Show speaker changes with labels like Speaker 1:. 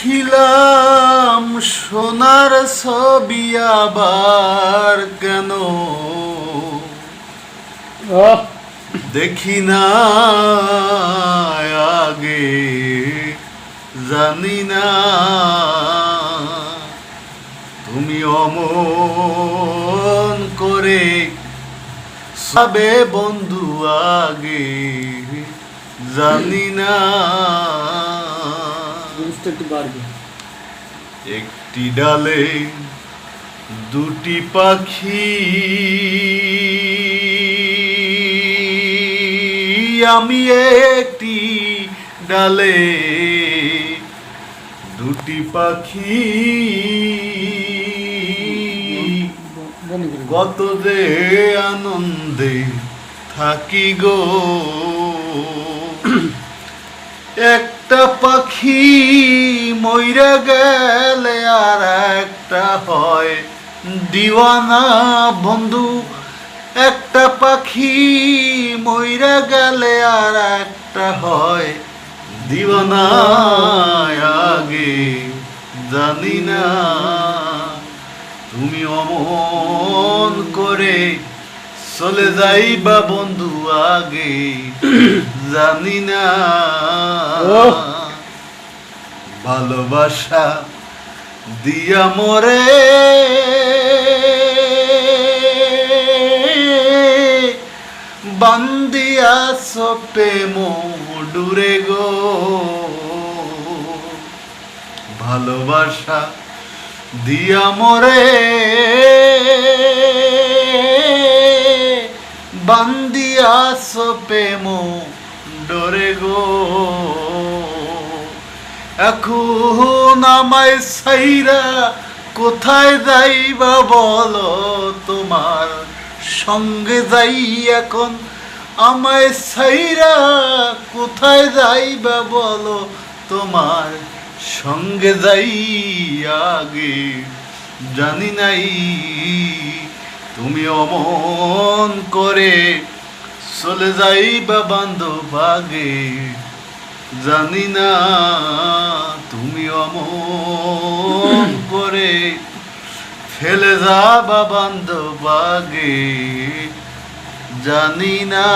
Speaker 1: দেখিলাম সোনার ছবি আবার কেন দেখি না আগে জানি না তুমি অমন করে সবে বন্ধু আগে জানি না একটি ডালে দুটি পাখি আমি একটি ডালে দুটি পাখি কত যে আনন্দে থাকি গো একটা পাখি মইরা গেলে আর একটা হয় দিওয়ানা বন্ধু একটা পাখি মইরা গেলে আর একটা হয় দিওয়ানা আগে জানি না তুমি অমন করে চলে যাইবা বন্ধু আগে জানি না ভালোবাসা দিয়া মরে বান্দিয়া সপে মোডুরে গো ভালোবাসা দিয়া মরে বান্দিয়া সপে মোডরে গো এখন আমায় সাইরা কোথায় যাইবা বলো তোমার সঙ্গে যাই এখন আমায় সাইরা কোথায় যাইবা বলো তোমার সঙ্গে যাই আগে জানি নাই তুমি অমন করে চলে যাইবা বান্ধব আগে জানি না তুমি অমন করে ফেলে যাবা বান্ধব আগে জানি না।